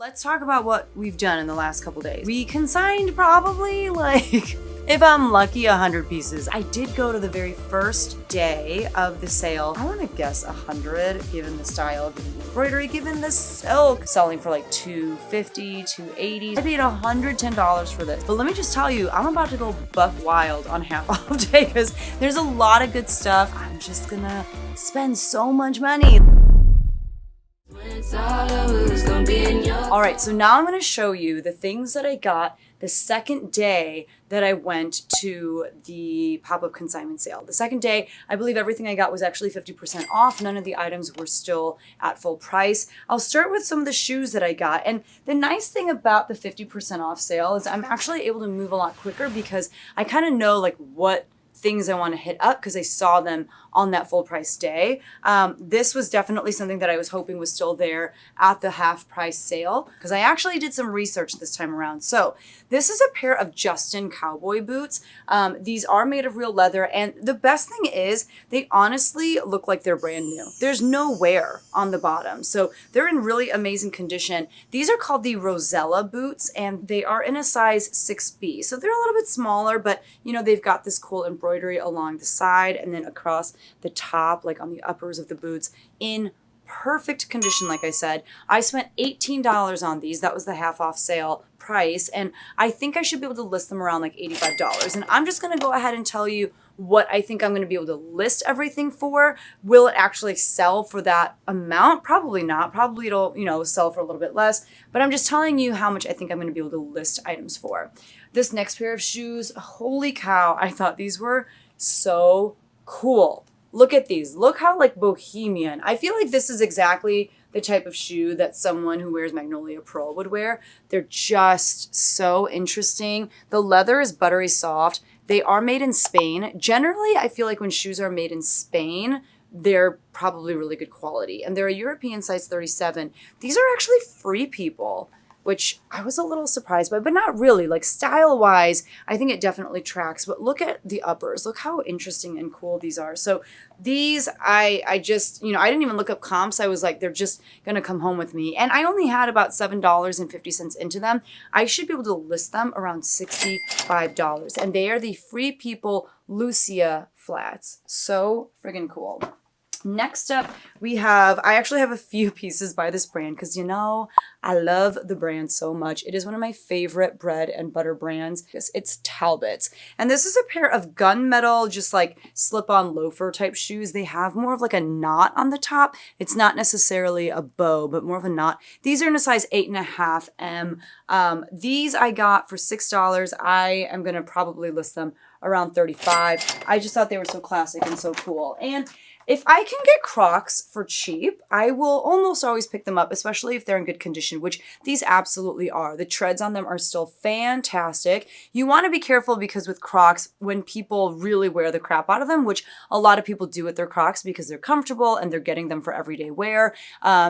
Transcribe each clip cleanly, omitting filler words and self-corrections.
Let's talk about what we've done in the last couple days. We consigned probably like, if I'm lucky, 100 pieces. I did go to the very first day of the sale. I want to guess 100, given the style, given the embroidery, given the silk. Selling for like $250, $280. I paid $110 for this. But let me just tell you, I'm about to go buck wild on half off day because there's a lot of good stuff. I'm just gonna spend so much money. All right, so now I'm going to show you the things that I got the second day that I went to the pop-up consignment sale. The second day, I believe everything I got was actually 50% off. None of the items were still at full price. I'll start with some of the shoes that I got. And the nice thing about the 50% off sale is I'm actually able to move a lot quicker because I kind of know like what things I want to hit up because I saw them on that full price day. This was definitely something that I was hoping was still there at the half price sale because I actually did some research this time around. So this is a pair of Justin cowboy boots. These are made of real leather, and the best thing is they honestly look like they're brand new. There's no wear on the bottom, so they're in really amazing condition. These are called the Rosella boots, and they are in a size 6B. So they're a little bit smaller, but you know, they've got this cool embroidery along the side and then across the top, like on the uppers of the boots, in perfect condition. Like I said, I spent $18 on these. That was the half off sale price, and I think I should be able to list them around like $85. And I'm just going to go ahead and tell you what I think I'm going to be able to list everything for. Will it actually sell for that amount? Probably not. Probably it'll, you know, sell for a little bit less, but I'm just telling you how much I think I'm going to be able to list items for. This next pair of shoes, holy cow, I thought these were so cool. Look at these. Look how like bohemian. I feel like this is exactly the type of shoe that someone who wears Magnolia Pearl would wear. They're just so interesting. The leather is buttery soft. They are made in Spain. Generally, I feel like when shoes are made in Spain, they're probably really good quality. And they're a European size 37. These are actually Free People, which I was a little surprised by, but not really. Like style-wise, I think it definitely tracks. But look at the uppers. Look how interesting and cool these are. So these, I just, you know, I didn't even look up comps. I was like, they're just going to come home with me. And I only had about $7.50 into them. I should be able to list them around $65. And they are the Free People Lucia flats. So friggin' cool. Next up, I actually have a few pieces by this brand because, you know, I love the brand so much. It is one of my favorite bread and butter brands. It's Talbot's. And this is a pair of gunmetal, just like slip-on loafer type shoes. They have more of like a knot on the top. It's not necessarily a bow, but more of a knot. These are in a size 8.5 M. These I got for $6. I am going to probably list them around $35. I just thought they were so classic and so cool. And if I can get Crocs for cheap, I will almost always pick them up, especially if they're in good condition, which these absolutely are. The treads on them are still fantastic. You want to be careful because with Crocs, when people really wear the crap out of them, which a lot of people do with their Crocs because they're comfortable and they're getting them for everyday wear,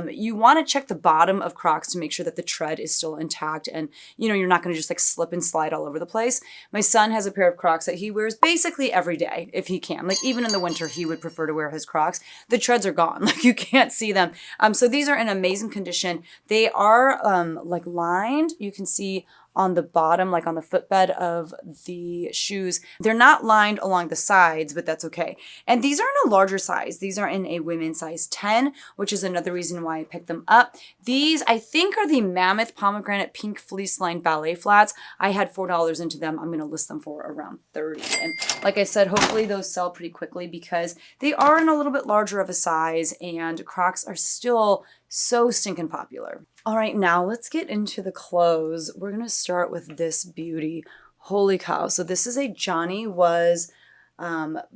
you want to check the bottom of Crocs to make sure that the tread is still intact and, you know, you're not going to just like slip and slide all over the place. My son has a pair of Crocs that he wears basically every day if he can. Like even in the winter, he would prefer to wear his Crocs. The treads are gone. Like you can't see them. So these are in amazing condition. They are like lined. You can see on the bottom, like on the footbed of the shoes. They're not lined along the sides, but that's okay. And these are in a larger size. These are in a women's size 10, which is another reason why I picked them up. These, I think, are the Mammoth Pomegranate Pink Fleece Lined Ballet Flats. I had $4 into them. I'm going to list them for around $30. And like I said, hopefully those sell pretty quickly because they are in a little bit larger of a size and Crocs are still so stinking popular. All right, now let's get into the clothes. We're going to start with this beauty. Holy cow. So this is a Johnny Was Bia.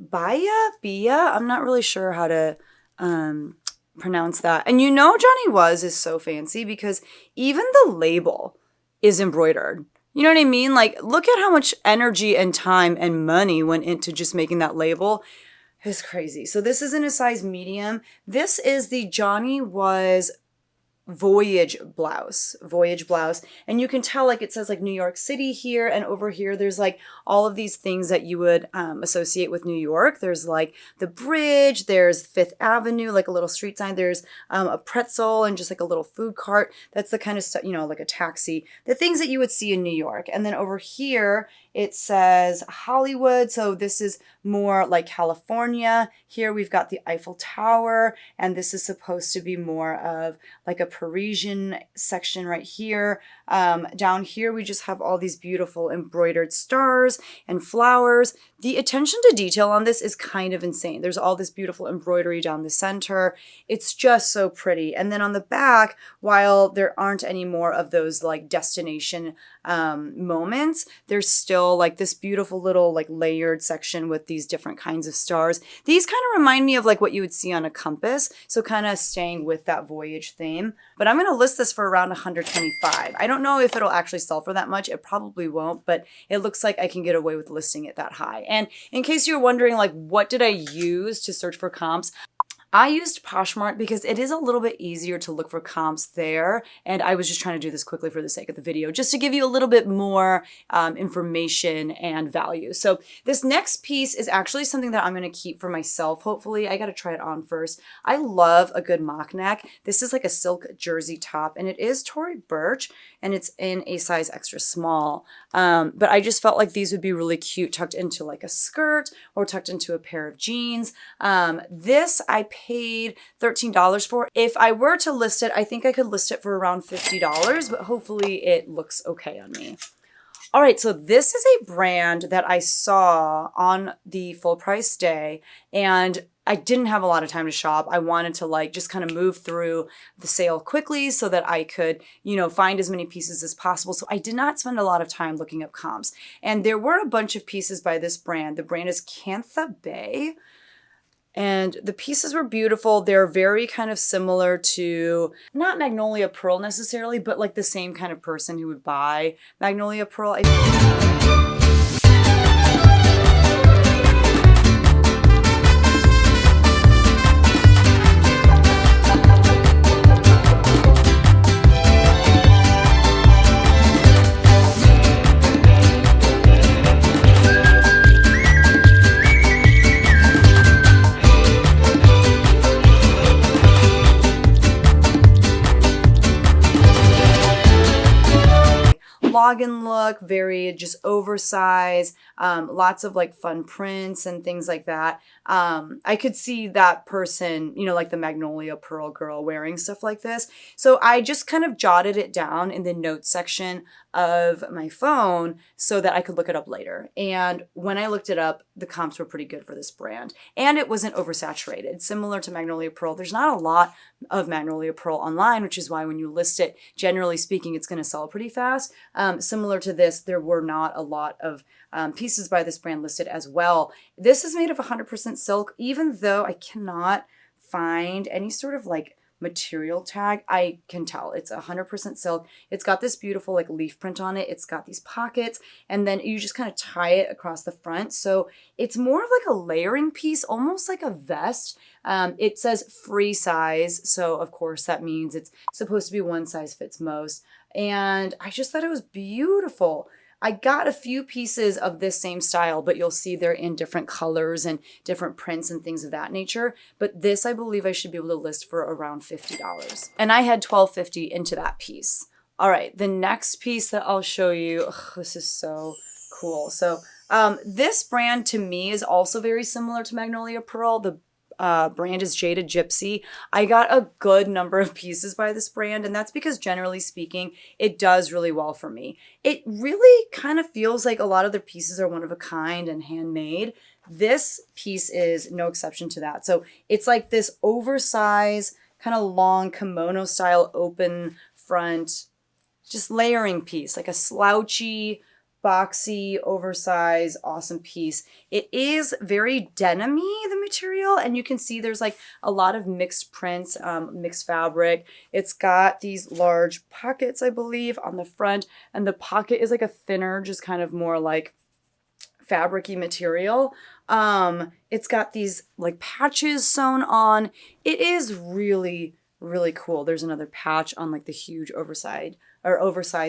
I'm not really sure how to pronounce that. And you know Johnny Was is so fancy because even the label is embroidered. You know what I mean? Like, look at how much energy and time and money went into just making that label. It's crazy. So this is in a size medium. This is the Johnny Was voyage blouse, and you can tell like it says like New York City here, and over here there's like all of these things that you would associate with New York. There's like the bridge, there's Fifth Avenue, like a little street sign, there's a pretzel and just like a little food cart. That's the kind of stuff, you know, like a taxi, the things that you would see in New York. And then over here it says Hollywood, so this is more like California. Here we've got the Eiffel Tower, and this is supposed to be more of like a Parisian section right here. Down here we just have all these beautiful embroidered stars and flowers. The attention to detail on this is kind of insane. There's all this beautiful embroidery down the center. It's just so pretty. And then on the back, while there aren't any more of those like destination moments, there's still like this beautiful little like layered section with these different kinds of stars. These kind of remind me of like what you would see on a compass, so kind of staying with that voyage theme. But I'm going to list this for around 125. I don't know if it'll actually sell for that much. It probably won't, but it looks like I can get away with listing it that high. And in case you're wondering, like, what did I use to search for comps? I used Poshmark because it is a little bit easier to look for comps there. And I was just trying to do this quickly for the sake of the video, just to give you a little bit more information and value. So this next piece is actually something that I'm going to keep for myself. Hopefully, I got to try it on first. I love a good mock neck. This is like a silk jersey top, and it is Tory Burch, and it's in a size extra small. But I just felt like these would be really cute tucked into like a skirt or tucked into a pair of jeans. This I paid $13 for. If I were to list it, I think I could list it for around $50, but hopefully it looks okay on me. All right, so this is a brand that I saw on the full price day, and I didn't have a lot of time to shop. I wanted to like just kind of move through the sale quickly so that I could, you know, find as many pieces as possible. So I did not spend a lot of time looking up comps. And there were a bunch of pieces by this brand. The brand is Cantha Bay. And the pieces were beautiful. They're very kind of similar to, not Magnolia Pearl necessarily, but like the same kind of person who would buy Magnolia Pearl. Lagenlook, very just oversized, lots of like fun prints and things like that. I could see that person, you know, like the Magnolia Pearl girl wearing stuff like this. So I just kind of jotted it down in the notes section of my phone so that I could look it up later. And when I looked it up, the comps were pretty good for this brand. And it wasn't oversaturated. Similar to Magnolia Pearl, there's not a lot of Magnolia Pearl online, which is why when you list it, generally speaking, it's going to sell pretty fast. Similar to this, there were not a lot of pieces by this brand listed as well. This is made of 100% silk, even though I cannot find any sort of like material tag. I can tell it's 100% silk. It's got this beautiful like leaf print on it. It's got these pockets, and then you just kind of tie it across the front. So it's more of like a layering piece, almost like a vest. It says free size. So of course that means it's supposed to be one size fits most. And I just thought it was beautiful. I got a few pieces of this same style, but you'll see they're in different colors and different prints and things of that nature. But this, I believe I should be able to list for around $50. And I had $12.50 into that piece. All right, the next piece that I'll show you, this is so cool. So this brand to me is also very similar to Magnolia Pearl. The brand is Jaded Gypsy. I got a good number of pieces by this brand, and that's because generally speaking, it does really well for me. It really kind of feels like a lot of their pieces are one of a kind and handmade. This piece is no exception to that. So it's like this oversized, kind of long kimono style open front, just layering piece, like a slouchy, boxy, oversized, awesome piece. It is very denim-y, the material, and you can see there's like a lot of mixed prints, mixed fabric. It's got these large pockets, I believe, on the front, and the pocket is like a thinner, just kind of more like fabric-y material. It's got these like patches sewn on. It is really really cool. There's another patch on like the huge oversized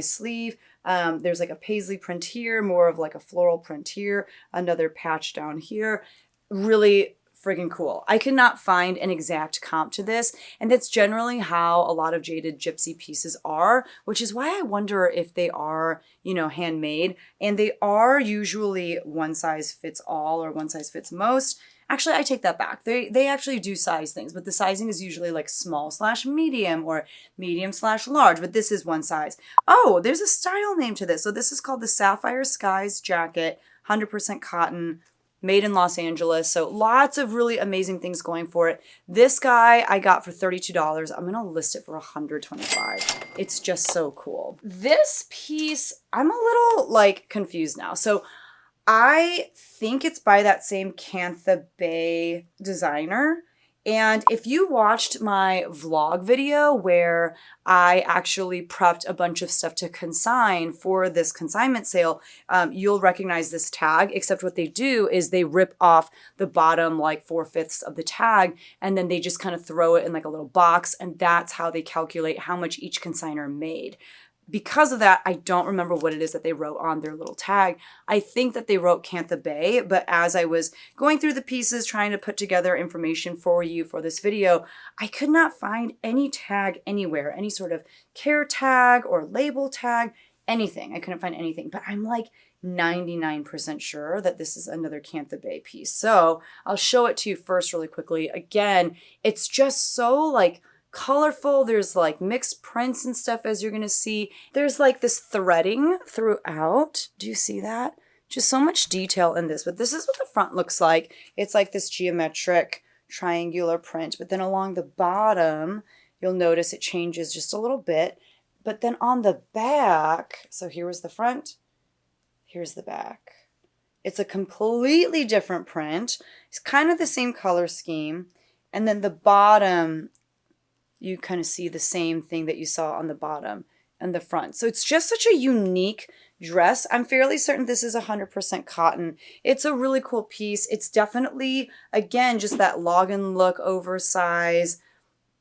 sleeve. There's like a paisley print here, more of like a floral print here, another patch down here. Really friggin' cool. I could not find an exact comp to this, and that's generally how a lot of Jaded Gypsy pieces are, which is why I wonder if they are, you know, handmade, and they are usually one size fits all or one size fits most. Actually, I take that back. They actually do size things, but the sizing is usually like small/medium or medium/large, but this is one size. Oh, there's a style name to this. So this is called the Sapphire Skies Jacket, 100% cotton, made in Los Angeles. So lots of really amazing things going for it. This guy I got for $32. I'm going to list it for $125. It's just so cool. This piece, I'm a little like confused now. So I think it's by that same Cantha Bay designer. And if you watched my vlog video where I actually prepped a bunch of stuff to consign for this consignment sale, you'll recognize this tag, except what they do is they rip off the bottom like 4/5 of the tag, and then they just kind of throw it in like a little box, and that's how they calculate how much each consignor made. Because of that, I don't remember what it is that they wrote on their little tag. I think that they wrote Cantha Bay, but as I was going through the pieces, trying to put together information for you for this video, I could not find any tag anywhere, any sort of care tag or label tag, anything. I couldn't find anything, but I'm like 99% sure that this is another Cantha Bay piece. So I'll show it to you first really quickly. Again, it's just so like colorful. There's like mixed prints and stuff, as you're going to see. There's like this threading throughout. Do you see that? Just so much detail in this, but this is what the front looks like. It's like this geometric triangular print, but then along the bottom, you'll notice it changes just a little bit. But then on the back, so here was the front, here's the back. It's a completely different print. It's kind of the same color scheme. And then the bottom, you kind of see the same thing that you saw on the bottom and the front. So it's just such a unique dress. I'm fairly certain this is 100% cotton. It's a really cool piece. It's definitely, again, just that Lagenlook oversize,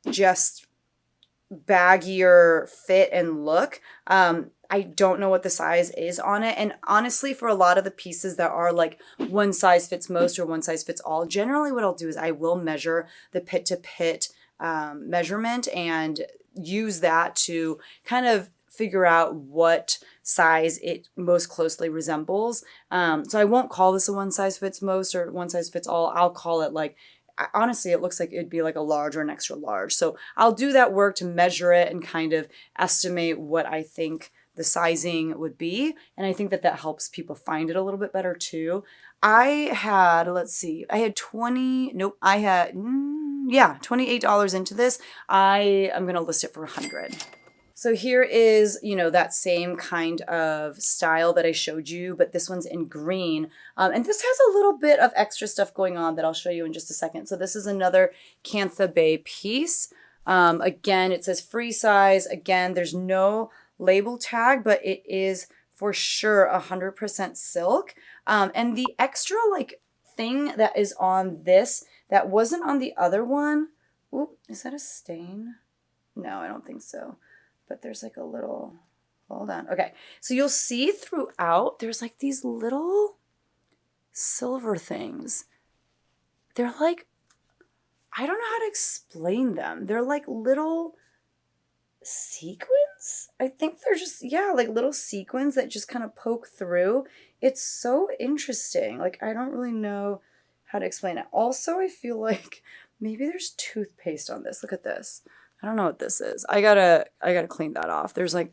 just baggier fit and look. I don't know what the size is on it. And honestly, for a lot of the pieces that are like one size fits most or one size fits all, generally what I'll do is I will measure the pit to pit measurement and use that to kind of figure out what size it most closely resembles. So I won't call this a one size fits most or one size fits all. I'll call it like, honestly, it looks like it'd be like a large or an extra large. So I'll do that work to measure it and kind of estimate what I think the sizing would be. And I think that that helps people find it a little bit better too. I had, let's see, I had $28 into this. I am going to list it for $100. So here is, you know, that same kind of style that I showed you, but this one's in green. And this has a little bit of extra stuff going on that I'll show you in just a second. So this is another Cantha Bay piece. Again, it says free size. Again, there's no label tag, but it is for sure 100% silk. And the extra like thing that is on this that wasn't on the other one. Oop, is that a stain? No, I don't think so. But there's like a little, hold on. Okay, so you'll see throughout, there's like these little silver things. They're like, I don't know how to explain them. They're like little sequins. I think they're just, yeah, like little sequins that just kind of poke through. It's so interesting. Like, I don't really know how to explain it. Also, I feel like maybe there's toothpaste on this. Look at this. I don't know what this is. I gotta clean that off. There's like,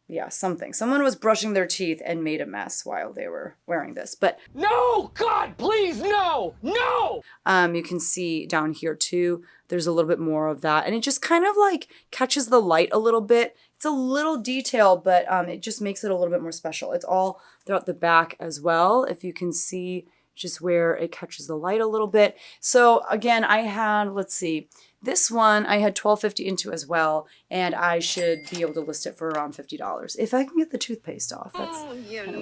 yeah, something. Someone was brushing their teeth and made a mess while they were wearing this. But no, God, please, no, no. You can see down here too, there's a little bit more of that. And it just kind of like catches the light a little bit. It's a little detail, but it just makes it a little bit more special. It's all throughout the back as well. If you can see just where it catches the light a little bit. So again, I had, let's see, this one I had $12.50 into as well, and I should be able to list it for around $50 if I can get the toothpaste off. That's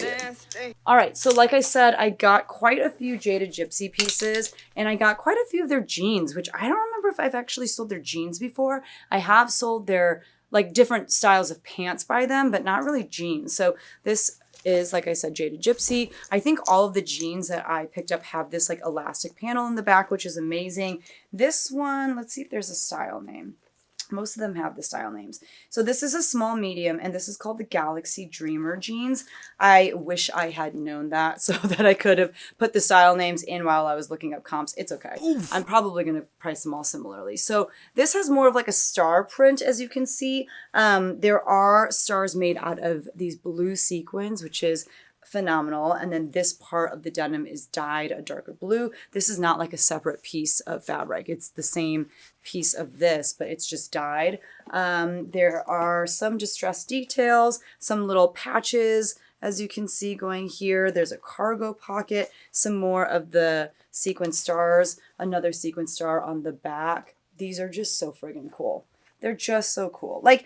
nasty. All right, so like I said, I got quite a few Jaded Gypsy pieces, and I got quite a few of their jeans, which I don't remember remember if I've actually sold their jeans before. I have sold their like different styles of pants by them, but not really jeans. So this is, like I said, Jaded Gypsy. I think all of the jeans that I picked up have this like elastic panel in the back, which is amazing. This one, let's see if there's a style name. Most of them have the style names. So this is a small medium, and this is called the Galaxy Dreamer jeans. I wish I had known that so that I could have put the style names in while I was looking up comps. It's okay. Oof. I'm probably going to price them all similarly. So this has more of like a star print, as you can see. There are stars made out of these blue sequins, which is phenomenal. And then this part of the denim is dyed a darker blue. This is not like a separate piece of fabric. It's the same piece of this, but it's just dyed. There are some distressed details, some little patches, as you can see going here. There's a cargo pocket, some more of the sequin stars, another sequin star on the back. These are just so friggin' cool. They're just so cool. Like,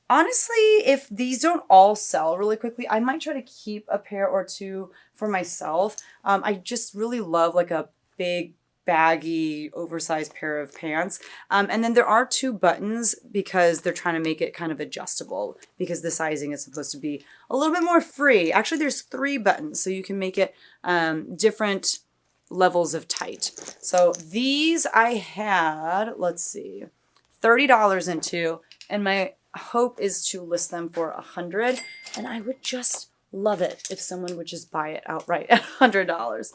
honestly, if these don't all sell really quickly, I might try to keep a pair or two for myself. I just really love like a big, baggy, oversized pair of pants. And then there are 2 buttons because they're trying to make it kind of adjustable because the sizing is supposed to be a little bit more free. Actually, there's 3 buttons, so you can make it different levels of tight. So these I had, let's see, $30 into, and my hope is to list them for $100, and I would just love it if someone would just buy it outright at $100.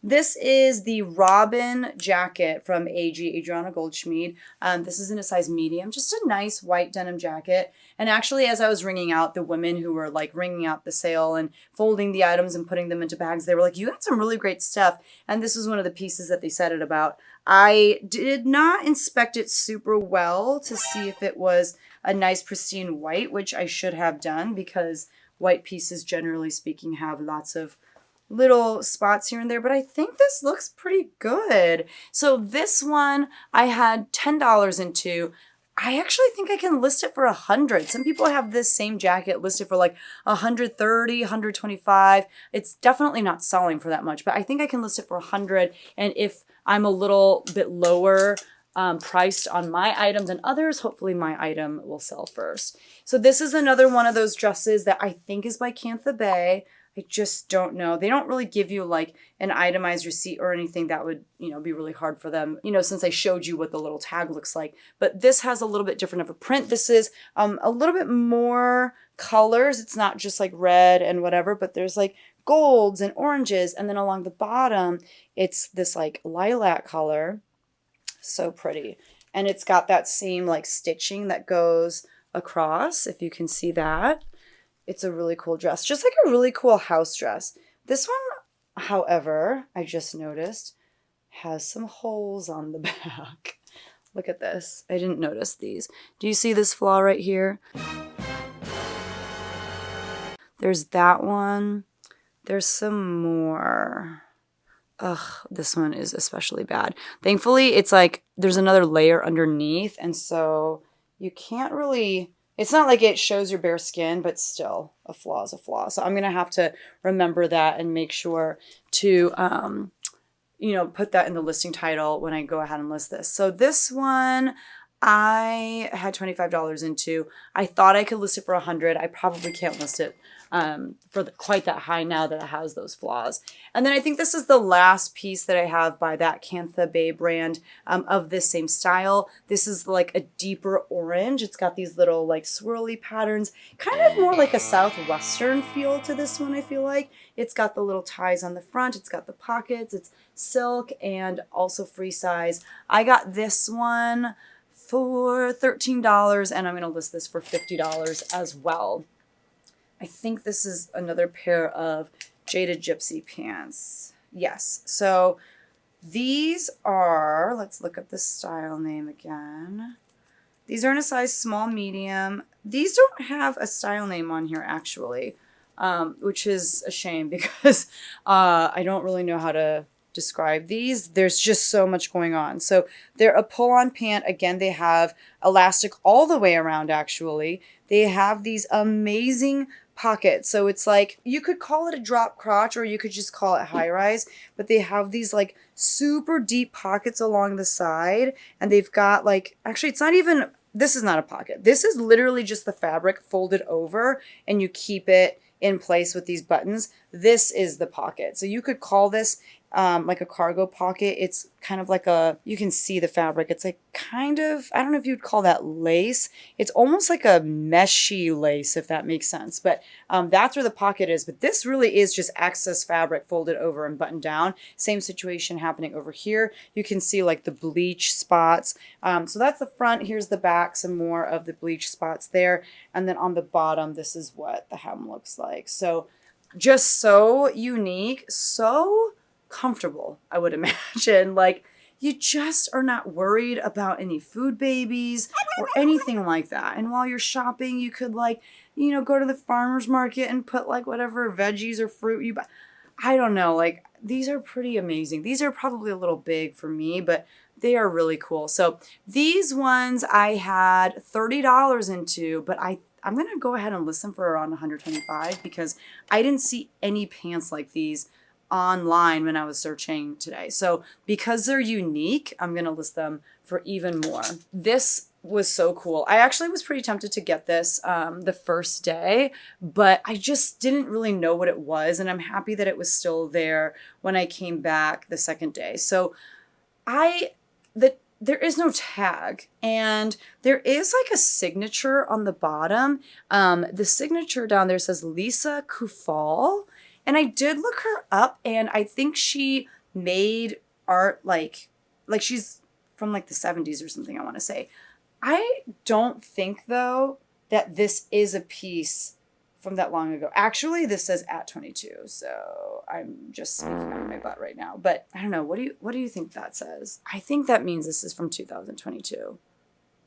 This is the Robin jacket from Adriana Goldschmied. This is in a size medium, just a nice white denim jacket. And actually, as I was ringing out the women who were like ringing out the sale and folding the items and putting them into bags, they were like, you got some really great stuff. And this was one of the pieces that they said it about. I did not inspect it super well to see if it was a nice pristine white, which I should have done because white pieces, generally speaking, have lots of little spots here and there, but I think this looks pretty good. So this one I had $10 into. I actually think I can list it for $100. Some people have this same jacket listed for like $130, $125. It's definitely not selling for that much, but I think I can list it for $100. And if I'm a little bit lower priced on my item than others, hopefully my item will sell first. So this is another one of those dresses that I think is by Cantha Bay. I just don't know. They don't really give you like an itemized receipt or anything that would, be really hard for them, since I showed you what the little tag looks like. But this has a little bit different of a print. This is a little bit more colors. It's not just like red and whatever, but there's like golds and oranges. And then along the bottom, it's this like lilac color. So pretty. And it's got that same like stitching that goes across, if you can see that. It's a really cool dress, just like a really cool house dress. This one, however, I just noticed, has some holes on the back. Look at this. I didn't notice these. Do you see this flaw right here? There's that one. There's some more. Ugh, this one is especially bad. Thankfully, it's like there's another layer underneath, and so you can't really... It's not like it shows your bare skin, but still, a flaw is a flaw. So I'm going to have to remember that and make sure to, put that in the listing title when I go ahead and list this. So this one, I had $25 into. I thought I could list it for $100. I probably can't list it for quite that high now that it has those flaws. And then I think this is the last piece that I have by that Cantha Bay brand of this same style. This is like a deeper orange. It's got these little like swirly patterns, kind of more like a Southwestern feel to this one, I feel like. It's got the little ties on the front. It's got the pockets. It's silk and also free size. I got this one for $13 and I'm going to list this for $50 as well. I think this is another pair of Jaded Gypsy pants. Yes. So these are, let's look up the style name again. These are in a size small, medium. These don't have a style name on here actually, which is a shame because I don't really know how to describe these. There's just so much going on. So they're a pull-on pant. Again, they have elastic all the way around actually. They have these amazing pocket. So it's like, you could call it a drop crotch or you could just call it high rise, but they have these like super deep pockets along the side, and they've got like, actually it's not even, this is not a pocket. This is literally just the fabric folded over and you keep it in place with these buttons. This is the pocket. So you could call this like a cargo pocket. It's kind of like a, you can see the fabric. It's like kind of, I don't know if you'd call that lace. It's almost like a meshy lace, if that makes sense. But that's where the pocket is. But this really is just excess fabric folded over and buttoned down. Same situation happening over here. You can see like the bleach spots. So that's the front. Here's the back, some more of the bleach spots there. And then on the bottom, this is what the hem looks like. So just so unique, so comfortable, I would imagine. Like, you just are not worried about any food babies or anything like that. And while you're shopping, you could like, you know, go to the farmer's market and put like whatever veggies or fruit you buy. I don't know, like these are pretty amazing. These are probably a little big for me, but they are really cool. So these ones I had $30 into, but I'm going to go ahead and list them for around $125 because I didn't see any pants like these online when I was searching today. So because they're unique, I'm going to list them for even more. This was so cool. I actually was pretty tempted to get this the first day, but I just didn't really know what it was. And I'm happy that it was still there when I came back the second day. So there is no tag, and there is like a signature on the bottom. The signature down there says Lisa Kufal. And I did look her up, and I think she made art like she's from like the 70s or something, I want to say. I don't think, though, that this is a piece from that long ago. Actually, this says at 22, so I'm just speaking out of my butt right now. But I don't know. What do you think that says? I think that means this is from 2022.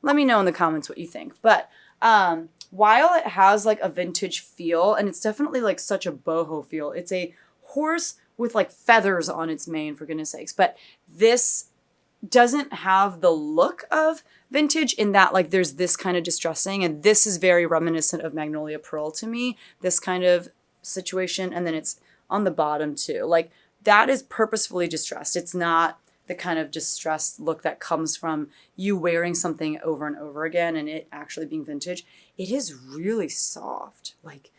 Let me know in the comments what you think. But while it has like a vintage feel, and it's definitely like such a boho feel, it's a horse with like feathers on its mane, for goodness sakes. But this doesn't have the look of vintage in that like there's this kind of distressing, and this is very reminiscent of Magnolia Pearl to me, this kind of situation. And then it's on the bottom too. Like that is purposefully distressed. It's not the kind of distressed look that comes from you wearing something over and over again and it actually being vintage. It is really soft. Like,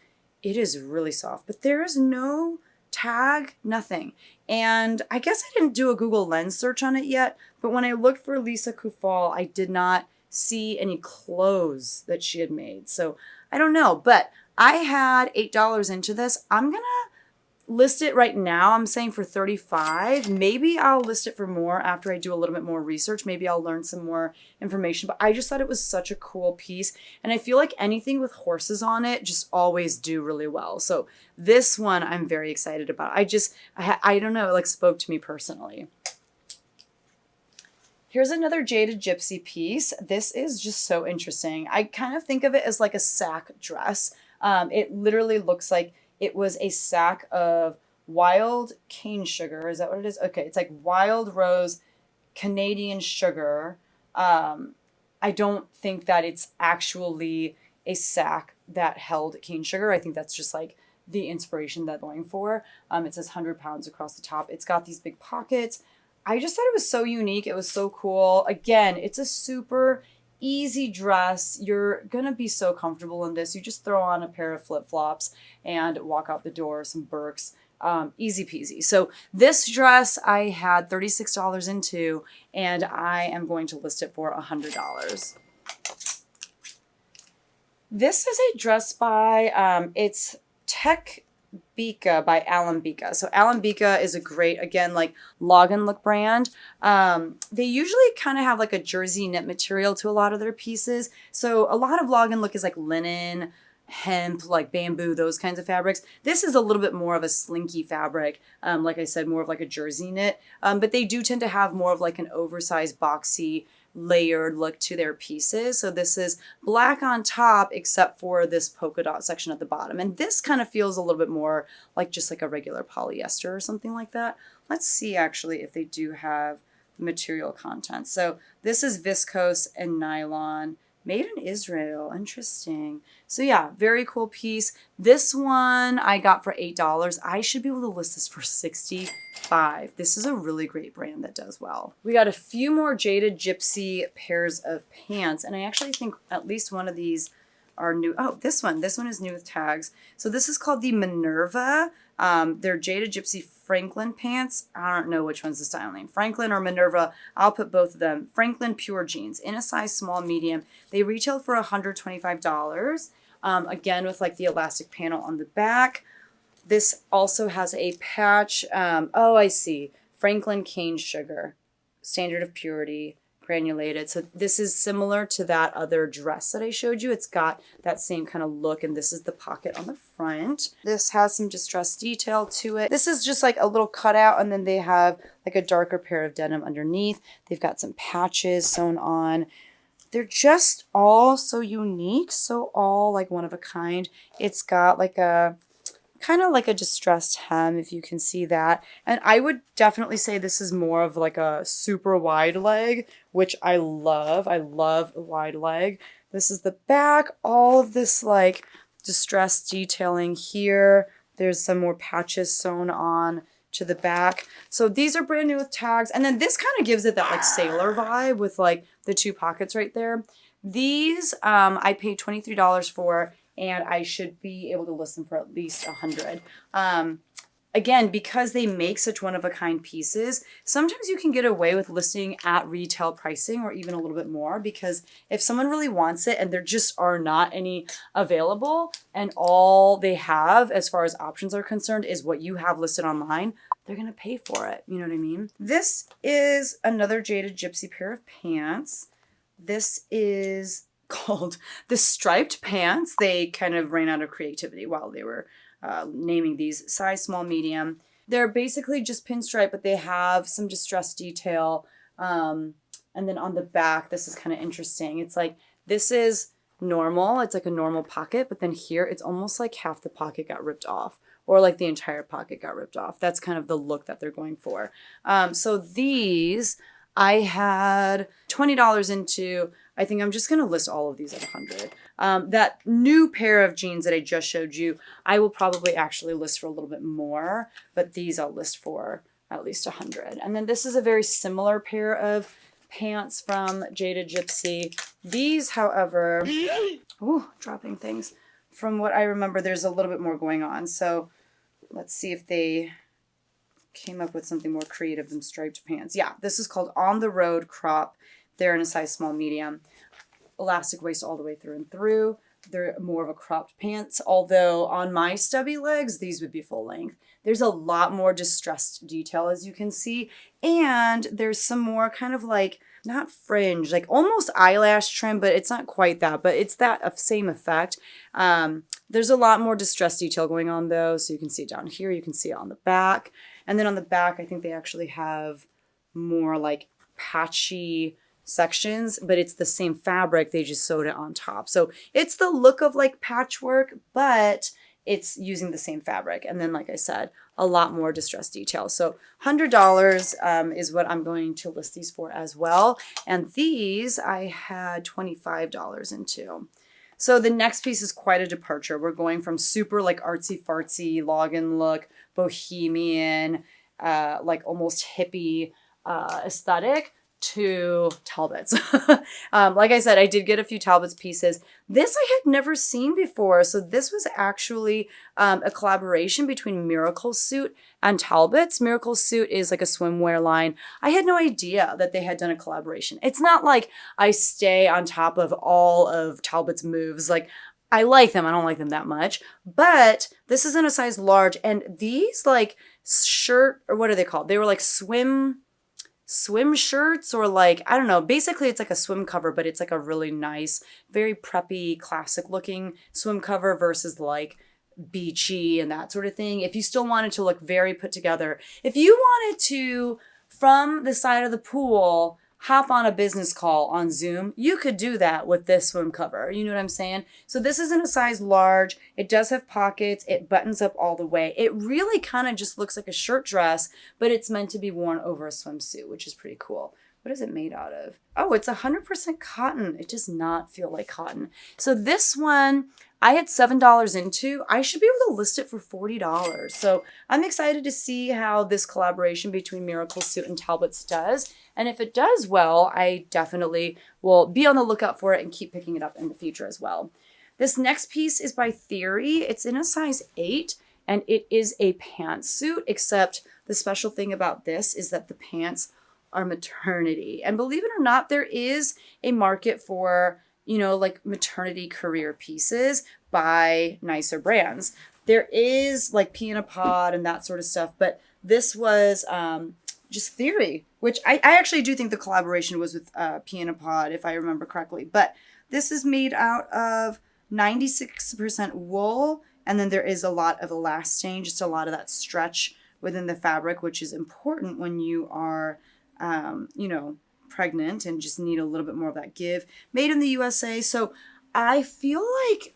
it is really soft. But there is no tag, nothing. And I guess I didn't do a Google Lens search on it yet, but when I looked for Lisa Kufal, I did not see any clothes that she had made. So I don't know, but I had $8 into this. I'm going to list it right now. I'm saying for $35. Maybe I'll list it for more after I do a little bit more research. Maybe I'll learn some more information, but I just thought it was such a cool piece. And I feel like anything with horses on it just always do really well. So this one I'm very excited about. I don't know, it like spoke to me personally. Here's another Jaded Gypsy piece. This is just so interesting. I kind of think of it as like a sack dress. It literally looks like it was a sack of wild cane sugar. Is that what it is? Okay, it's like wild rose Canadian sugar. I don't think that it's actually a sack that held cane sugar. I think that's just like the inspiration that they're going for. It says 100 pounds across the top. It's got these big pockets. I just thought it was so unique. It was so cool. Again, it's a super easy dress. You're going to be so comfortable in this. You just throw on a pair of flip-flops and walk out the door, some Birks. Easy peasy. So this dress I had $36 into, and I am going to list it for $100. This is a dress by, it's Tech Bika by Alembica. So Alembica is a great, again, like Lagenlook brand. They usually kind of have like a jersey knit material to a lot of their pieces. So a lot of Lagenlook is like linen, hemp, like bamboo, those kinds of fabrics. This is a little bit more of a slinky fabric. Like I said, more of like a jersey knit. But they do tend to have more of like an oversized, boxy, layered look to their pieces. So this is black on top except for this polka dot section at the bottom. And this kind of feels a little bit more like just like a regular polyester or something like that. Let's see actually if they do have material content. So this is viscose and nylon Made in Israel. Interesting. So yeah, very cool piece. This one I got for $8. I should be able to list this for $65. This is a really great brand that does well. We got a few more Jaded Gypsy pairs of pants, and I actually think at least one of these are new. Oh, this one is new with tags. So this is called the Minerva. They're Jaded Gypsy Franklin pants. I don't know which one's the style name, Franklin or Minerva. I'll put both of them. Franklin pure jeans in a size small medium. They retail for $125. Again, with like the elastic panel on the back. This also has a patch. Oh, I see. Franklin cane sugar, standard of purity, granulated. So this is similar to that other dress that I showed you. It's got that same kind of look, and this is the pocket on the front. This has some distressed detail to it. This is just like a little cutout, and then they have like a darker pair of denim underneath. They've got some patches sewn on. They're just all so unique, so all like one of a kind. It's got like a kind of like a distressed hem, if you can see that. And I would definitely say this is more of like a super wide leg, which I love. I love a wide leg. This is the back, all of this like distressed detailing here. There's some more patches sewn on to the back. So these are brand new with tags. And then this kind of gives it that like sailor vibe with like the two pockets right there. These I paid $23 for, and I should be able to list them for at least $100. Again, because they make such one-of-a-kind pieces, sometimes you can get away with listing at retail pricing or even a little bit more, because if someone really wants it and there just are not any available and all they have as far as options are concerned is what you have listed online, they're going to pay for it. You know what I mean? This is another Jaded Gypsy pair of pants. This is called the striped pants. They kind of ran out of creativity while they were naming these. Size small medium. They're basically just pinstripe, but they have some distressed detail. And then on the back, this is kind of interesting. It's like, this is normal. It's like a normal pocket, but then here it's almost like half the pocket got ripped off, or like the entire pocket got ripped off. That's kind of the look that they're going for. So these I had $20 into. I think I'm just going to list all of these at $100. That new pair of jeans that I just showed you, I will probably actually list for a little bit more, but these I'll list for at least $100. And then this is a very similar pair of pants from Jaded Gypsy. These, however, ooh, dropping things. From what I remember, there's a little bit more going on. So let's see if they came up with something more creative than striped pants. Yeah, this is called On the Road Crop. They're in a size small medium. Elastic waist all the way through and through. They're more of a cropped pants, although on my stubby legs, these would be full length. There's a lot more distressed detail, as you can see. And there's some more kind of like, not fringe, like almost eyelash trim, but it's not quite that, but it's that same effect. There's a lot more distressed detail going on though. So you can see it down here, you can see it on the back. And then on the back, I think they actually have more like patchy sections, but it's the same fabric. They just sewed it on top. So it's the look of like patchwork, but it's using the same fabric. And then, like I said, a lot more distressed detail. So $100 is what I'm going to list these for as well. And these I had $25 into. So the next piece is quite a departure. We're going from super like artsy fartsy Lagenlook, bohemian, like almost hippie aesthetic to Talbots. Like I said, I did get a few Talbots pieces. This I had never seen before. So this was actually a collaboration between Miracle Suit and Talbots. Miracle Suit is like a swimwear line. I had no idea that they had done a collaboration. It's not like I stay on top of all of Talbot's moves. Like, I like them. I don't like them that much. But this is in a size large. And these like shirt, or what are they called? They were like swim shirts, or like, I don't know, basically it's like a swim cover, but it's like a really nice, very preppy, classic looking swim cover versus like beachy and that sort of thing. If you still wanted to look very put together, if you wanted to, from the side of the pool, hop on a business call on Zoom, you could do that with this swim cover. You know what I'm saying? So this is in a size large. It does have pockets. It buttons up all the way. It really kind of just looks like a shirt dress, but it's meant to be worn over a swimsuit, which is pretty cool. What is it made out of? Oh, it's 100% cotton. It does not feel like cotton. So this one, I had $7 into. I should be able to list it for $40. So I'm excited to see how this collaboration between Miracle Suit and Talbot's does. And if it does well, I definitely will be on the lookout for it and keep picking it up in the future as well. This next piece is by Theory. It's in a size 8 and it is a pantsuit, except the special thing about this is that the pants are maternity. And believe it or not, there is a market for, you know, like maternity career pieces by nicer brands. There is like Pea in a Pod and that sort of stuff, but this was just Theory, which I actually do think the collaboration was with Pea in a Pod, if I remember correctly. But this is made out of 96% wool, and then there is a lot of elastane, just a lot of that stretch within the fabric, which is important when you are you know, pregnant and just need a little bit more of that give. Made in the USA. So I feel like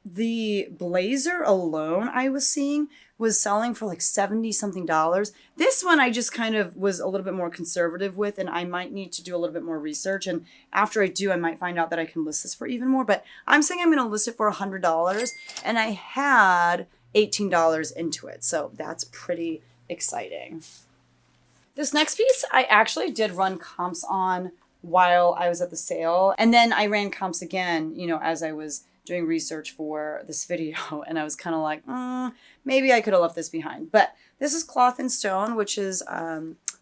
the blazer alone I was seeing was selling for like 70 something dollars. This one I just kind of was a little bit more conservative with, and I might need to do a little bit more research. And after I do, I might find out that I can list this for even more. But I'm saying I'm going to list it for $100, and I had $18 into it. So that's pretty exciting. This next piece, I actually did run comps on while I was at the sale. And then I ran comps again, you know, as I was doing research for this video. And I was kind of like, maybe I could have left this behind. But this is Cloth and Stone, which is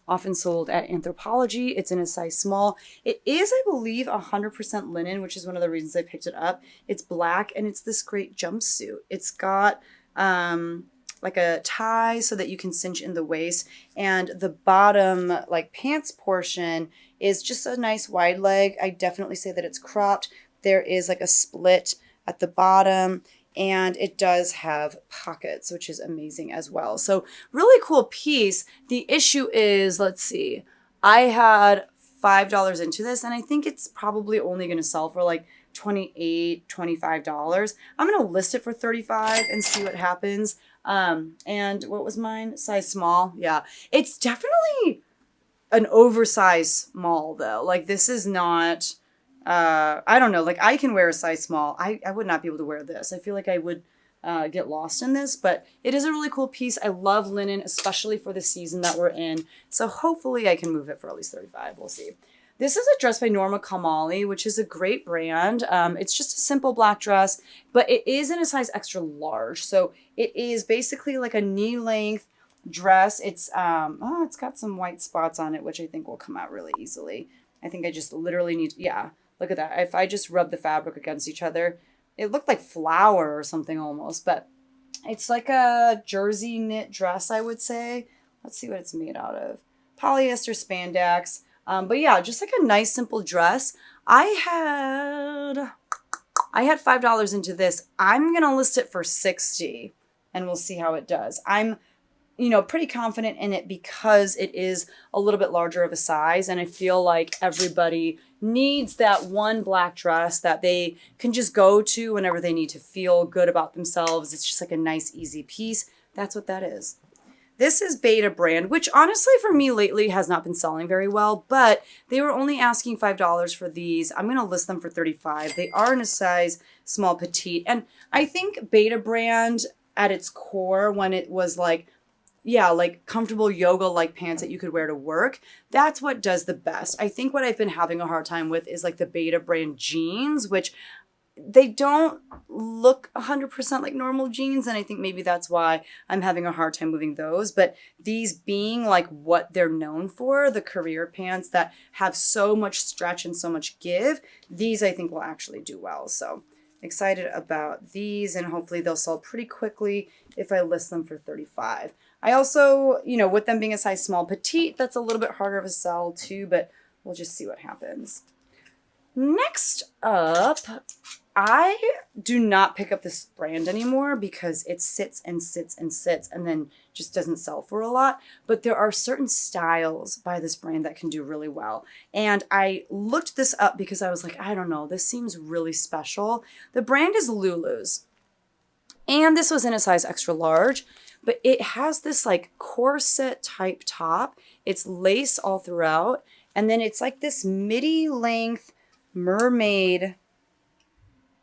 often sold at Anthropologie. It's in a size small. It is, I believe, 100% linen, which is one of the reasons I picked it up. It's black and it's this great jumpsuit. It's got like a tie so that you can cinch in the waist, and the bottom like pants portion is just a nice wide leg. I definitely say that it's cropped. There is like a split at the bottom, and it does have pockets, which is amazing as well. So really cool piece. The issue is, let's see, I had $5 into this, and I think it's probably only going to sell for like $28, $25. I'm going to list it for $35 and see what happens. And what was mine? Size small. Yeah. It's definitely an oversized small though. Like this is not, I don't know. Like I can wear a size small. I would not be able to wear this. I feel like I would get lost in this, but it is a really cool piece. I love linen, especially for the season that we're in. So hopefully I can move it for at least $35. We'll see. This is a dress by Norma Kamali, which is a great brand. It's just a simple black dress, but it is in a size extra large. So it is basically like a knee length dress. It's it's got some white spots on it, which I think will come out really easily. I think I just literally need, yeah, look at that. If I just rub the fabric against each other, it looked like flour or something almost, but it's like a jersey knit dress, I would say. Let's see what it's made out of. Polyester spandex. But yeah, just like a nice simple dress. I had $5 into this. I'm going to list it for $60 and we'll see how it does. I'm, you know, pretty confident in it because it is a little bit larger of a size, and I feel like everybody needs that one black dress that they can just go to whenever they need to feel good about themselves. It's just like a nice, easy piece. That's what that is. This is Beta brand, which honestly for me lately has not been selling very well, but they were only asking $5 for these. I'm going to list them for $35. They are in a size small petite. And I think Beta brand at its core, when it was like, yeah, like comfortable yoga-like pants that you could wear to work, that's what does the best. I think what I've been having a hard time with is like the Beta brand jeans, which they don't look 100% like normal jeans, and I think maybe that's why I'm having a hard time moving those. But these being like what they're known for, the career pants that have so much stretch and so much give, these I think will actually do well. So excited about these, and hopefully they'll sell pretty quickly if I list them for $35. I also, you know, with them being a size small petite, that's a little bit harder of a sell too, but we'll just see what happens. Next up, I do not pick up this brand anymore because it sits and sits and sits and then just doesn't sell for a lot. But there are certain styles by this brand that can do really well. And I looked this up because I was like, I don't know, this seems really special. The brand is Lulu's. And this was in a size extra large, but it has this like corset type top. It's lace all throughout. And then it's like this midi length mermaid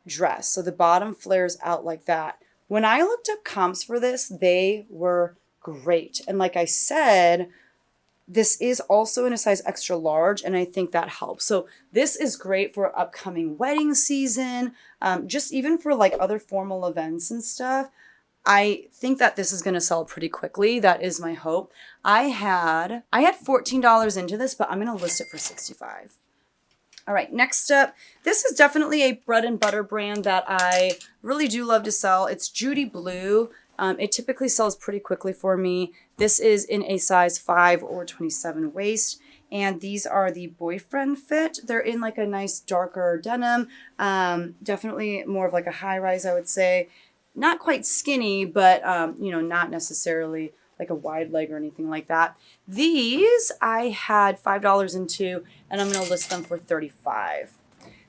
dress. So the bottom flares out like that. When I looked up comps for this, they were great. And like I said, this is also in a size extra large, and I think that helps. So this is great for upcoming wedding season, just even for like other formal events and stuff. I think that this is going to sell pretty quickly. That is my hope. I had $14 into this, but I'm going to list it for $65. All right, next up, this is definitely a bread and butter brand that I really do love to sell. It's Judy Blue. It typically sells pretty quickly for me. This is in a size 5 or 27 waist. And these are the boyfriend fit. They're in like a nice darker denim. Definitely more of like a high rise, I would say. Not quite skinny, but you know, not necessarily like a wide leg or anything like that. These I had $5 into, and I'm gonna list them for $35.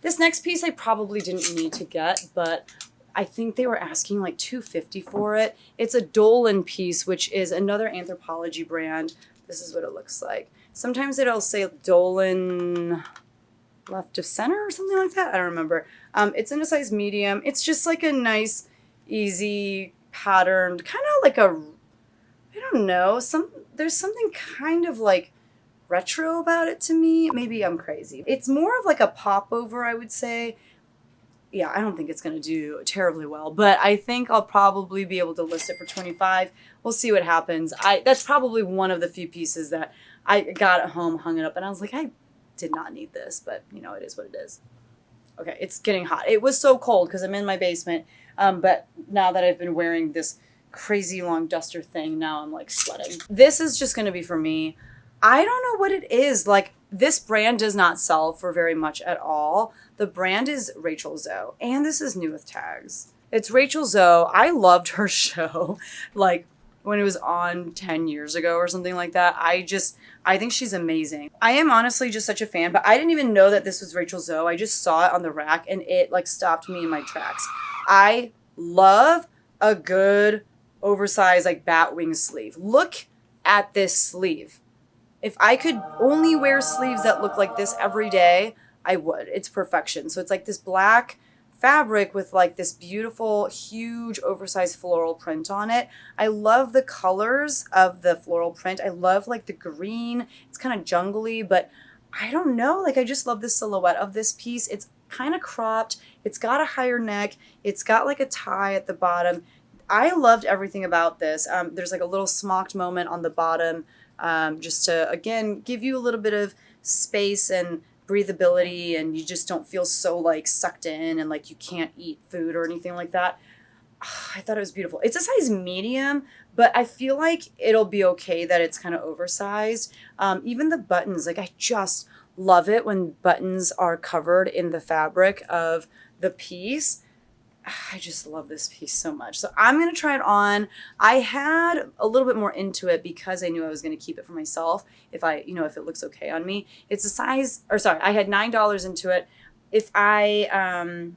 This next piece I probably didn't need to get, but I think they were asking like $2.50 for it. It's a Dolan piece, which is another Anthropologie brand. This is what it looks like. Sometimes it'll say Dolan left of center or something like that. I don't remember. It's in a size medium. It's just like a nice, easy patterned, kind of like a, I don't know, there's something kind of like retro about it to me. Maybe I'm crazy. It's more of like a popover, I would say. Yeah, I don't think it's going to do terribly well, but I think I'll probably be able to list it for $25. We'll see what happens. That's probably one of the few pieces that I got at home, hung it up, and I was like, I did not need this, but you know, it is what it is. Okay, it's getting hot. It was so cold because I'm in my basement, but now that I've been wearing this crazy long duster thing, now I'm like sweating. This is just going to be for me. I don't know what it is. Like, this brand does not sell for very much at all. The brand is Rachel Zoe, and this is new with tags. It's Rachel Zoe. I loved her show, like when it was on 10 years ago or something like that. I think she's amazing. I am honestly just such a fan, but I didn't even know that this was Rachel Zoe. I just saw it on the rack and it like stopped me in my tracks. I love a good oversized like bat wing sleeve. Look at this sleeve. If I could only wear sleeves that look like this every day, I would. It's perfection. So it's like this black fabric with like this beautiful, huge, oversized floral print on it. I love the colors of the floral print. I love like the green. It's kind of jungly, but I don't know. Like, I just love the silhouette of this piece. It's kind of cropped. It's got a higher neck. It's got like a tie at the bottom. I loved everything about this. There's like a little smocked moment on the bottom, just to, again, give you a little bit of space and breathability, and you just don't feel so like sucked in and like you can't eat food or anything like that. I thought it was beautiful. It's a size medium, but I feel like it'll be okay that it's kind of oversized. Even the buttons, like I just love it when buttons are covered in the fabric of the piece. I just love this piece so much. So I'm going to try it on. I had a little bit more into it because I knew I was going to keep it for myself if if it looks okay on me. It's a size, or sorry, I had $9 into it. If I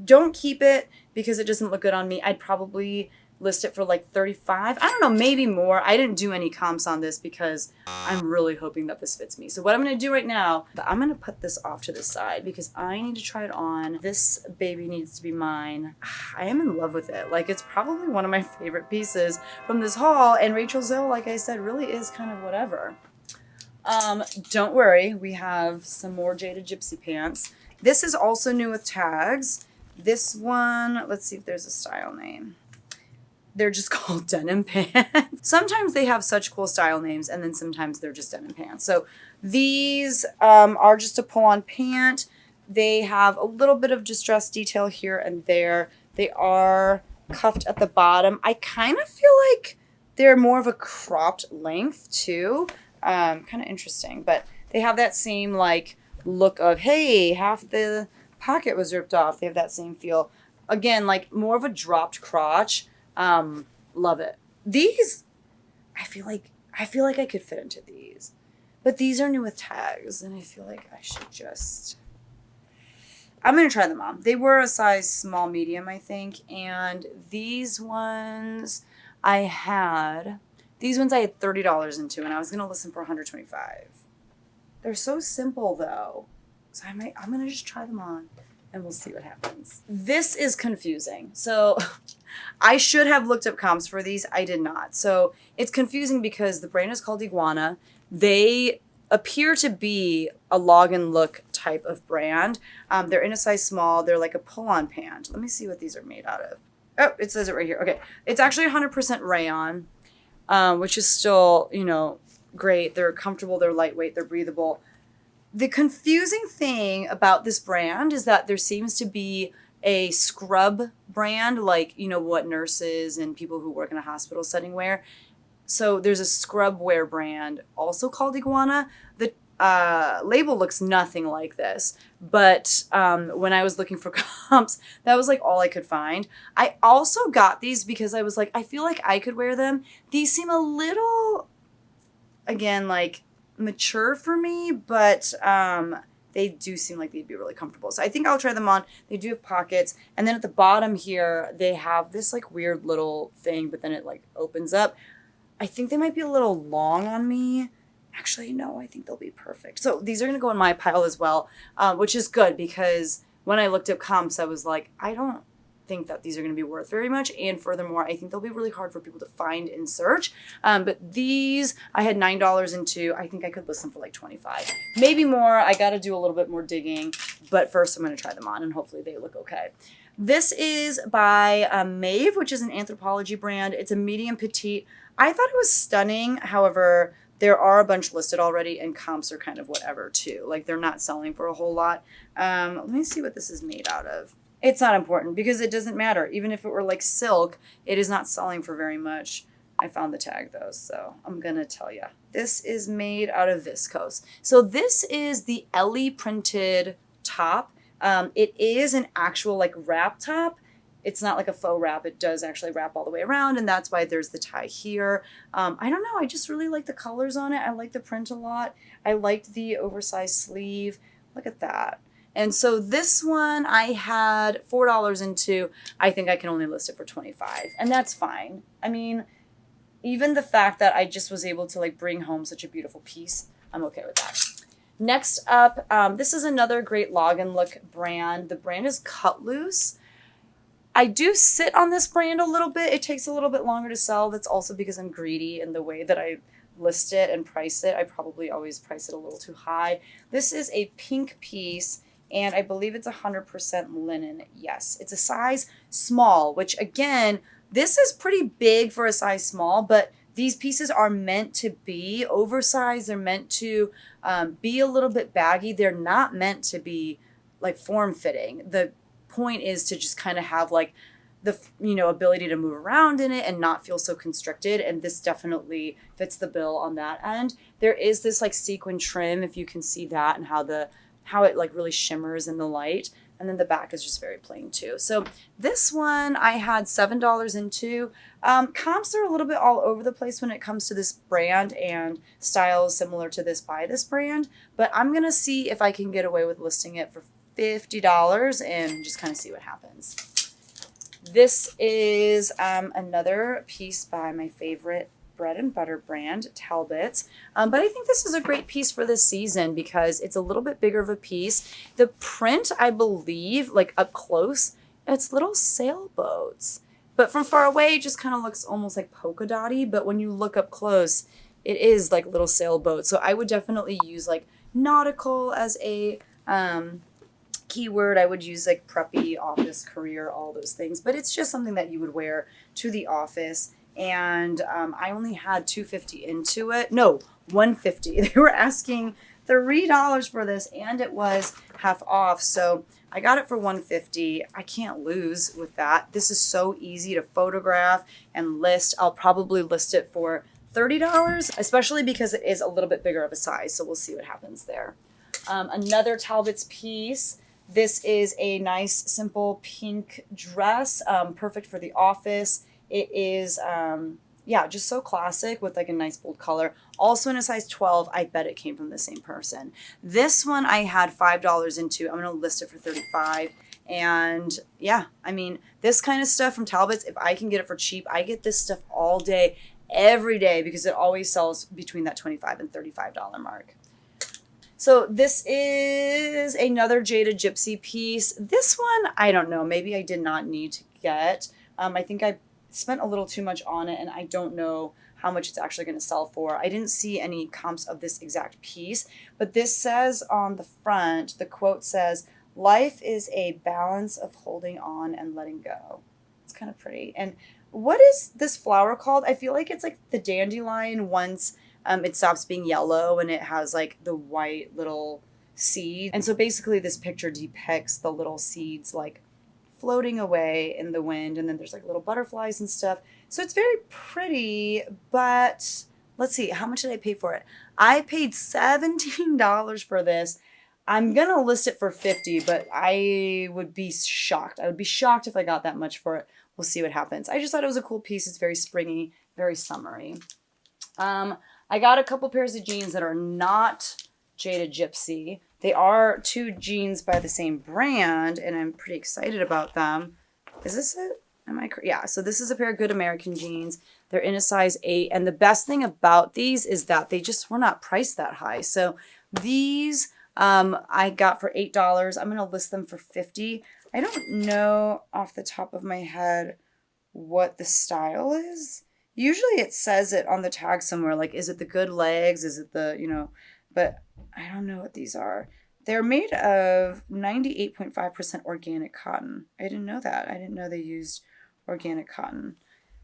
don't keep it because it doesn't look good on me, I'd probably list it for like 35. I don't know, maybe more. I didn't do any comps on this because I'm really hoping that this fits me. So what I'm going to do right now, I'm going to put this off to the side because I need to try it on. This baby needs to be mine. I am in love with it. Like, it's probably one of my favorite pieces from this haul. And Rachel Zoe, like I said, really is kind of whatever. Don't worry. We have some more Jaded Gypsy pants. This is also new with tags. This one, let's see if there's a style name. They're just called denim pants. Sometimes they have such cool style names, and then sometimes they're just denim pants. So these are just a pull-on pant. They have a little bit of distressed detail here and there. They are cuffed at the bottom. I kind of feel like they're more of a cropped length too. Kind of interesting, but they have that same like look of, hey, half the pocket was ripped off. They have that same feel. Again, like more of a dropped crotch. Love it. These, I feel like I could fit into these, but these are new with tags, and I feel like I should just, I'm going to try them on. They were a size small, medium, I think. And these ones I had $30 into, and I was going to listen for $125. They're so simple though. So I'm going to just try them on and we'll see what happens. This is confusing. So I should have looked up comps for these. I did not. So it's confusing because the brand is called Iguana. They appear to be a Lagenlook type of brand. They're in a size small. They're like a pull-on pant. Let me see what these are made out of. Oh, it says it right here. Okay. It's actually 100% rayon, which is still, you know, great. They're comfortable. They're lightweight. They're breathable. The confusing thing about this brand is that there seems to be a scrub brand, like, you know, what nurses and people who work in a hospital setting wear. So there's a scrub wear brand also called Iguana. The label looks nothing like this, but when I was looking for comps, that was like all I could find. I also got these because I was like, I feel like I could wear them. These seem a little, again, like mature for me, but they do seem like they'd be really comfortable. So I think I'll try them on. They do have pockets. And then at the bottom here, they have this like weird little thing, but then it like opens up. I think they might be a little long on me. Actually, no, I think they'll be perfect. So these are going to go in my pile as well, which is good because when I looked up comps, I was like, I don't think that these are going to be worth very much. And furthermore, I think they'll be really hard for people to find and search. But these, I had $9 in two. I think I could list them for like $25, maybe more. I got to do a little bit more digging, but first I'm going to try them on and hopefully they look okay. This is by Maeve, which is an Anthropologie brand. It's a medium petite. I thought it was stunning. However, there are a bunch listed already and comps are kind of whatever too. Like they're not selling for a whole lot. Let me see what this is made out of. It's not important because it doesn't matter. Even if it were like silk, it is not selling for very much. I found the tag though, so I'm going to tell you. This is made out of viscose. So this is the Ellie printed top. It is an actual like wrap top. It's not like a faux wrap. It does actually wrap all the way around, and that's why there's the tie here. I don't know. I just really like the colors on it. I like the print a lot. I liked the oversized sleeve. Look at that. And so this one I had $4 into. I think I can only list it for $25, and that's fine. I mean, even the fact that I just was able to like bring home such a beautiful piece, I'm okay with that. Next up, this is another great Lagenlook brand. The brand is Cut Loose. I do sit on this brand a little bit. It takes a little bit longer to sell. That's also because I'm greedy in the way that I list it and price it. I probably always price it a little too high. This is a pink piece, and I believe it's 100% linen. Yes, it's a size small, which again, this is pretty big for a size small, but these pieces are meant to be oversized. They're meant to be a little bit baggy. They're not meant to be like form-fitting. The point is to just kind of have like the, you know, ability to move around in it and not feel so constricted. And this definitely fits the bill on that end. There is this like sequin trim, if you can see that, and how it like really shimmers in the light. And then the back is just very plain too. So this one I had $7 into. Comps are a little bit all over the place when it comes to this brand and styles similar to this by this brand. But I'm going to see if I can get away with listing it for $50 and just kind of see what happens. This is another piece by my favorite bread and butter brand, Talbot's. But I think this is a great piece for this season because it's a little bit bigger of a piece. The print, I believe, like up close, it's little sailboats. But from far away, it just kind of looks almost like polka dotty. But when you look up close, it is like little sailboats. So I would definitely use like nautical as a keyword. I would use like preppy, office, career, all those things. But it's just something that you would wear to the office. And I only had $2.50 into it. No, $1.50. They were asking $3 for this, and it was half off. So I got it for $1.50. I can't lose with that. This is so easy to photograph and list. I'll probably list it for $30, especially because it is a little bit bigger of a size. So we'll see what happens there. Another Talbot's piece. This is a nice, simple pink dress, perfect for the office. It is, yeah, just so classic with like a nice bold color. Also in a size 12. I bet it came from the same person. This one I had $5 into. I'm going to list it for $35. And yeah, I mean, this kind of stuff from Talbot's, if I can get it for cheap, I get this stuff all day, every day, because it always sells between that $25 and $35 mark. So this is another Jaded Gypsy piece. This one, I don't know, maybe I did not need to get. I think I spent a little too much on it, and I don't know how much it's actually going to sell for. I didn't see any comps of this exact piece, but this says on the front, the quote says, "Life is a balance of holding on and letting go." It's kind of pretty. And what is this flower called? I feel like it's like the dandelion once it stops being yellow and it has like the white little seed. And so basically this picture depicts the little seeds like floating away in the wind, and then there's like little butterflies and stuff. So it's very pretty, but let's see, how much did I pay for it? I paid $17 for this. I'm gonna list it for $50, but I would be shocked. I would be shocked if I got that much for it. We'll see what happens. I just thought it was a cool piece. It's very springy, very summery. I got a couple pairs of jeans that are not Jaded Gypsy. They are two jeans by the same brand, and I'm pretty excited about them. Is this it? Yeah, so this is a pair of Good American jeans. They're in a size 8, and the best thing about these is that they just were not priced that high. So these I got for $8. I'm going to list them for $50. I don't know off the top of my head what the style is. Usually it says it on the tag somewhere, like, is it the good legs? Is it the, but I don't know what these are. They're made of 98.5% organic cotton. I didn't know that. I didn't know they used organic cotton.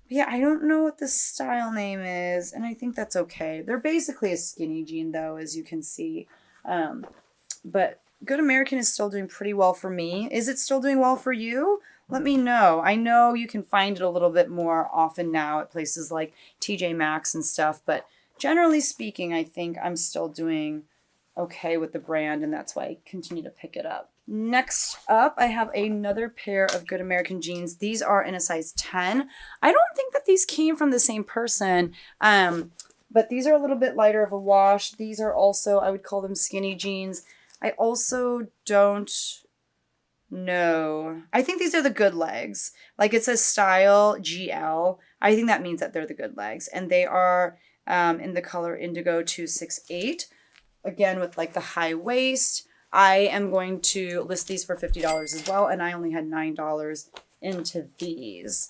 But yeah, I don't know what the style name is, and I think that's okay. They're basically a skinny jean, though, as you can see. But Good American is still doing pretty well for me. Is it still doing well for you? Let me know. I know you can find it a little bit more often now at places like TJ Maxx and stuff, but generally speaking, I think I'm still doing okay with the brand, and that's why I continue to pick it up. Next up, I have another pair of Good American jeans. These are in a size 10. I don't think that these came from the same person, but these are a little bit lighter of a wash. These are also, I would call them skinny jeans. I also don't know. I think these are the good legs. Like it says style GL. I think that means that they're the good legs. And they are in the color Indigo 268. Again, with like the high waist. I am going to list these for $50 as well. And I only had $9 into these.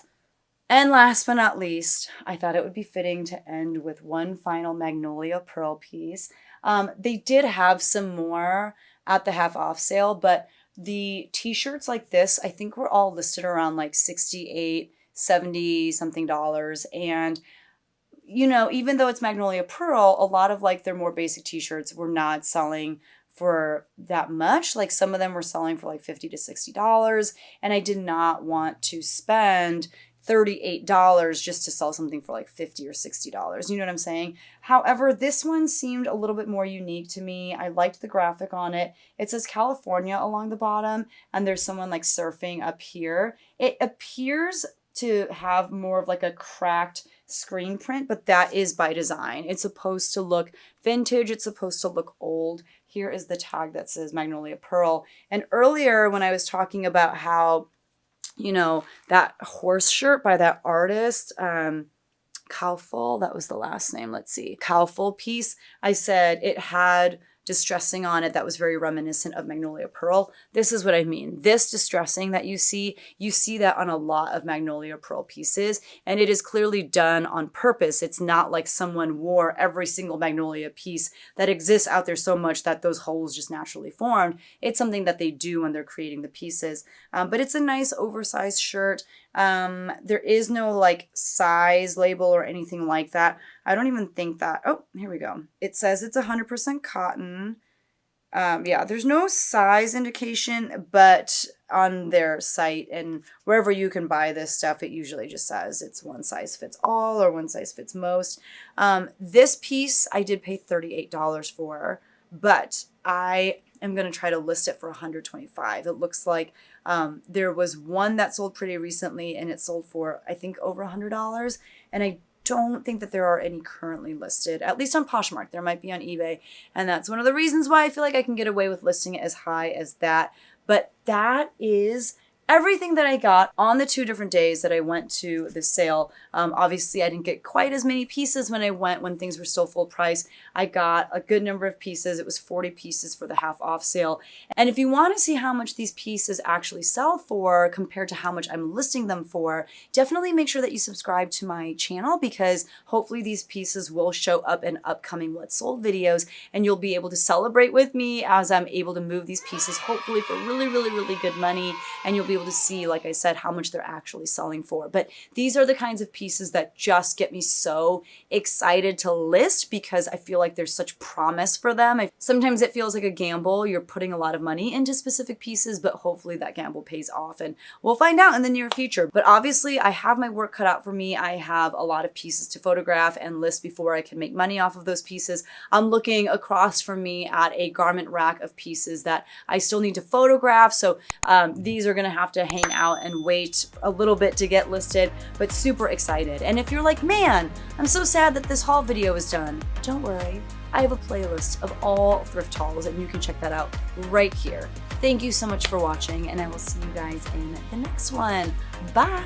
And last but not least, I thought it would be fitting to end with one final Magnolia pearl piece. They did have some more at the half off sale, but the t-shirts like this, I think were all listed around like $68, $70 something dollars. And, even though it's Magnolia Pearl, a lot of like their more basic t-shirts were not selling for that much. Like some of them were selling for like $50 to $60. And I did not want to spend $38 just to sell something for like $50 or $60. You know what I'm saying? However, this one seemed a little bit more unique to me. I liked the graphic on it. It says California along the bottom, and there's someone like surfing up here. It appears to have more of like a cracked screen print, but that is by design. It's supposed to look vintage. It's supposed to look old. Here is the tag that says Magnolia Pearl. And earlier when I was talking about how that horse shirt by that artist, Kaufel, that was the last name, let's see, Kaufel piece, I said it had distressing on it that was very reminiscent of Magnolia Pearl. This is what I mean. This distressing that you see that on a lot of Magnolia Pearl pieces, and it is clearly done on purpose. It's not like someone wore every single Magnolia piece that exists out there so much that those holes just naturally formed. It's something that they do when they're creating the pieces. But it's a nice oversized shirt. There is no like size label or anything like that. I don't even think that. Oh, here we go. It says it's 100% cotton. Yeah, there's no size indication, but on their site and wherever you can buy this stuff, it usually just says it's one size fits all or one size fits most. This piece I did pay $38 for, but I am going to try to list it for $125. It looks like there was one that sold pretty recently, and it sold for, I think, over $100. And I don't think that there are any currently listed, at least on Poshmark. There might be on eBay. And that's one of the reasons why I feel like I can get away with listing it as high as that. But that is everything that I got on the 2 different days that I went to the sale. Obviously, I didn't get quite as many pieces when I went when things were still full price. I got a good number of pieces. It was 40 pieces for the half off sale. And if you want to see how much these pieces actually sell for compared to how much I'm listing them for, definitely make sure that you subscribe to my channel, because hopefully these pieces will show up in upcoming What's Sold videos, and you'll be able to celebrate with me as I'm able to move these pieces hopefully for really, really, really good money, and you'll be able to see, like I said, how much they're actually selling for. But these are the kinds of pieces that just get me so excited to list, because I feel like there's such promise for them. Sometimes it feels like a gamble. You're putting a lot of money into specific pieces, but hopefully that gamble pays off, and we'll find out in the near future. But obviously I have my work cut out for me. I have a lot of pieces to photograph and list before I can make money off of those pieces. I'm looking across from me at a garment rack of pieces that I still need to photograph. So these are gonna have to hang out and wait a little bit to get listed, but super excited. And if you're like, man, I'm so sad that this haul video is done, don't worry. I have a playlist of all thrift hauls, and you can check that out right here. Thank you so much for watching, and I will see you guys in the next one. Bye.